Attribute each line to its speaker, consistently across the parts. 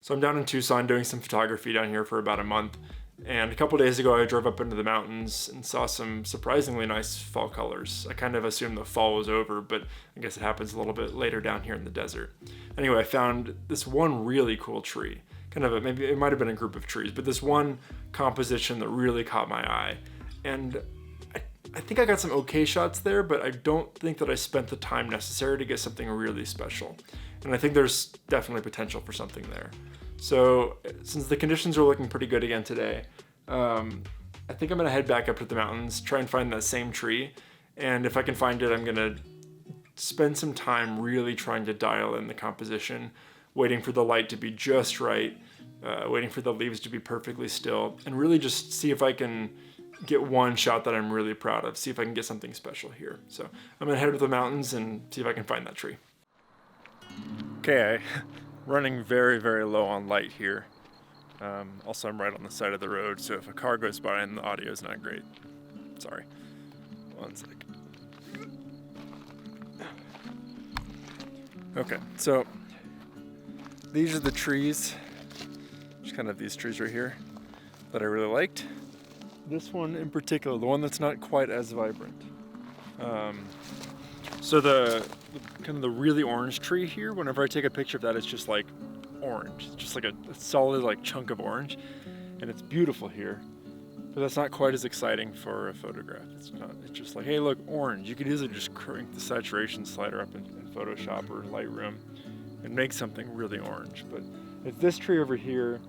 Speaker 1: So I'm down in Tucson doing some photography down here for about a month. And a couple days ago, I drove up into the mountains and saw some surprisingly nice fall colors. I kind of assumed the fall was over, but I guess it happens a little bit later down here in the desert. Anyway, I found this one really cool tree. Maybe it might have been a group of trees, but this one composition that really caught my eye. And I think I got some okay shots there, but I don't think that I spent the time necessary to get something really special. And I think there's definitely potential for something there. So since the conditions are looking pretty good again today, I think I'm gonna head back up to the mountains, try and find that same tree. And if I can find it, I'm gonna spend some time really trying to dial in the composition, waiting for the light to be just right, waiting for the leaves to be perfectly still, and really just see if I can get one shot that I'm really proud of, see if I can get something special here. So I'm gonna head to the mountains and see if I can find that tree. Okay, running very, very low on light here. Also, I'm right on the side of the road, so if a car goes by and the audio is not great, sorry. One sec. Okay, so these are the trees, just kind of these trees right here that I really liked. This one in particular, the one that's not quite as vibrant. So the kind of the really orange tree here, whenever I take a picture of that, it's just like orange. It's just like a solid like chunk of orange, and it's beautiful here. But that's not quite as exciting for a photograph. It's just like, hey, look, orange. You could easily just crank the saturation slider up in Photoshop or Lightroom and make something really orange. But it's this tree over here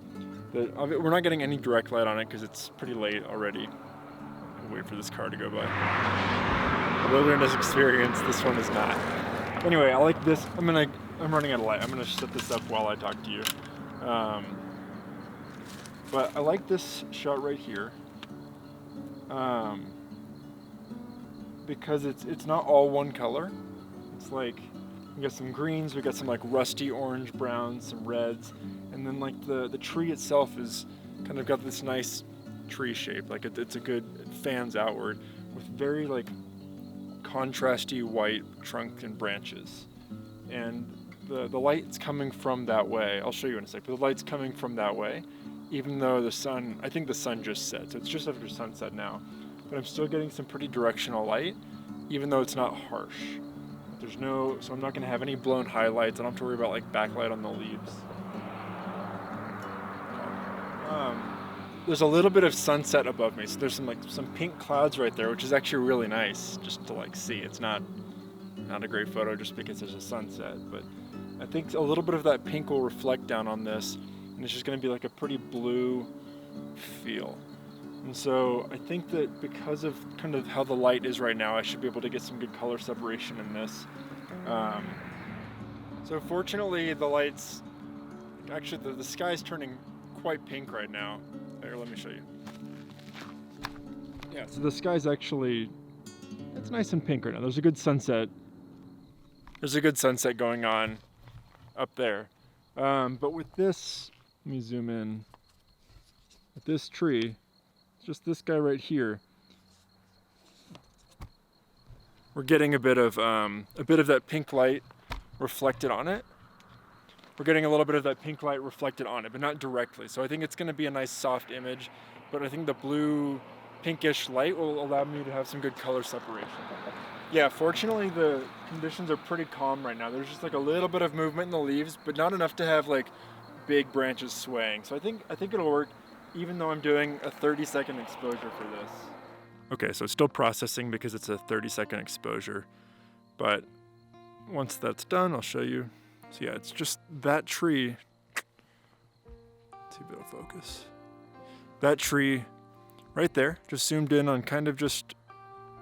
Speaker 1: that we're not getting any direct light on it because it's pretty late already. I'll wait for this car to go by. A wilderness experience, this one is not. Anyway, I like this. I'm running out of light. I'm gonna set this up while I talk to you. But I like this shot right here. Because it's not all one color. It's like, we got some greens, we got some like rusty orange browns, some reds, and then like the tree itself is kind of got this nice tree shape. Like it's a good, it fans outward with very like contrasty white trunk and branches. And the light's coming from that way. I'll show you in a sec, but the light's coming from that way, even though the sun, I think the sun just set, so it's just after sunset now. But I'm still getting some pretty directional light, even though it's not harsh. So I'm not gonna have any blown highlights. I don't have to worry about like backlight on the leaves. There's a little bit of sunset above me, so there's some pink clouds right there, which is actually really nice just to like see. It's not a great photo just because there's a sunset, but I think a little bit of that pink will reflect down on this, and it's just gonna be like a pretty blue feel. And so I think that because of kind of how the light is right now, I should be able to get some good color separation in this. So fortunately the light's, actually the sky's turning quite pink right now. Here, let me show you. Yeah, so the sky's actually, it's nice and pink right now. There's a good sunset. There's a good sunset going on up there. But with this, let me zoom in. With this tree, just this guy right here, we're getting a bit of that pink light reflected on it. We're getting a little bit of that pink light reflected on it, but not directly. So I think it's gonna be a nice soft image, but I think the blue pinkish light will allow me to have some good color separation. Yeah, fortunately the conditions are pretty calm right now. There's just like a little bit of movement in the leaves, but not enough to have like big branches swaying. So I think it'll work, even though I'm doing a 30-second exposure for this. Okay, so it's still processing because it's a 30-second exposure, but once that's done, I'll show you. So yeah, it's just that tree. Let's see if it'll focus. That tree right there, just zoomed in on kind of just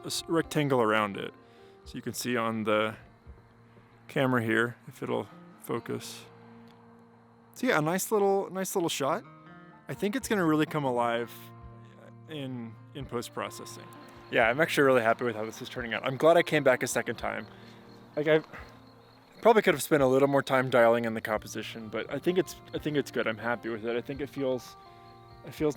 Speaker 1: a rectangle around it. So you can see on the camera here, if it'll focus. So yeah, a nice little shot. I think it's gonna really come alive in post-processing. Yeah, I'm actually really happy with how this is turning out. I'm glad I came back a second time. Like I probably could have spent a little more time dialing in the composition, but I think it's good. I'm happy with it. I think it feels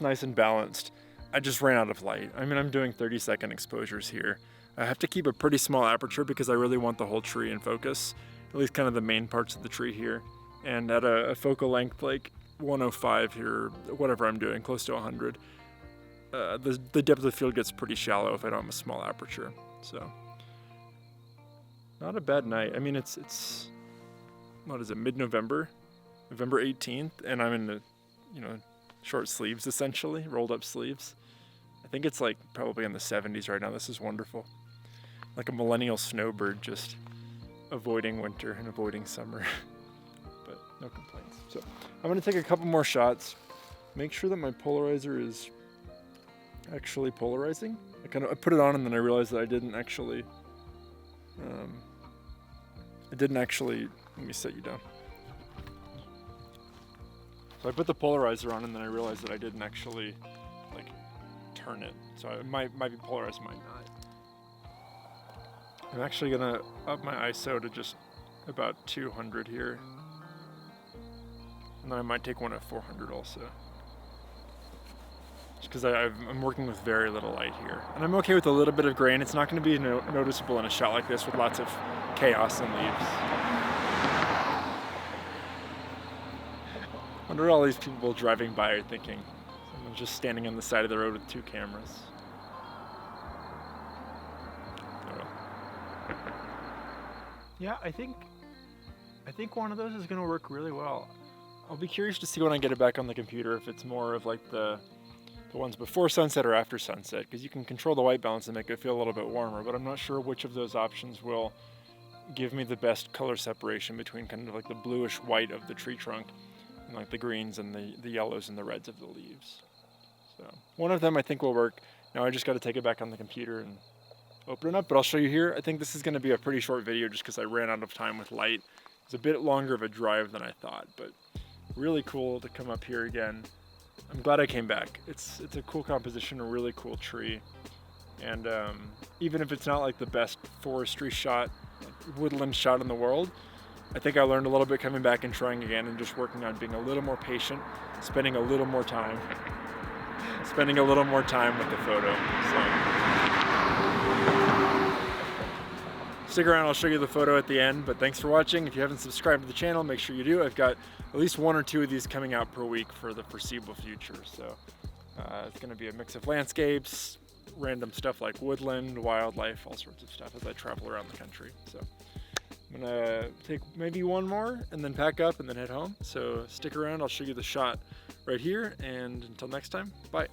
Speaker 1: nice and balanced. I just ran out of light. I mean, I'm doing 30-second exposures here. I have to keep a pretty small aperture because I really want the whole tree in focus, at least kind of the main parts of the tree here. And at a focal length like 105 here, whatever I'm doing, close to 100, the depth of the field gets pretty shallow if I don't have a small aperture. So not a bad night. I mean, it's what is it, mid-November, November 18th, and I'm in the, short sleeves essentially, rolled up sleeves. I think it's like probably in the 70s right now. This is wonderful. Like a millennial snowbird, just avoiding winter and avoiding summer. But no complaints. So I'm gonna take a couple more shots, make sure that my polarizer is actually polarizing. I put it on and then I realized that I didn't actually, let me set you down. So I put the polarizer on and then I realized that I didn't actually turn it. So it might be polarized, might not. I'm actually gonna up my ISO to just about 200 here. And then I might take one at 400 also. Just because I'm working with very little light here. And I'm okay with a little bit of grain. It's not gonna be noticeable in a shot like this with lots of chaos and leaves. I wonder what all these people driving by are thinking. Someone's just standing on the side of the road with 2 cameras. Yeah, I think one of those is gonna work really well. I'll be curious to see when I get it back on the computer if it's more of like the ones before sunset or after sunset, because you can control the white balance and make it feel a little bit warmer, but I'm not sure which of those options will give me the best color separation between kind of like the bluish white of the tree trunk and like the greens and the yellows and the reds of the leaves. So one of them I think will work. Now I just got to take it back on the computer and open it up, but I'll show you here. I think this is going to be a pretty short video just because I ran out of time with light. It's a bit longer of a drive than I thought, but really cool to come up here again. I'm glad I came back. It's a cool composition, a really cool tree, and even if it's not like the best forestry shot, woodland shot in the world, I think I learned a little bit coming back and trying again and just working on being a little more patient, spending a little more time with the photo. So stick around, I'll show you the photo at the end, but thanks for watching. If you haven't subscribed to the channel, make sure you do. I've got at least 1 or 2 of these coming out per week for the foreseeable future. So it's gonna be a mix of landscapes, random stuff like woodland, wildlife, all sorts of stuff as I travel around the country. So I'm gonna take maybe 1 more and then pack up and then head home. So stick around, I'll show you the shot right here, and until next time, bye.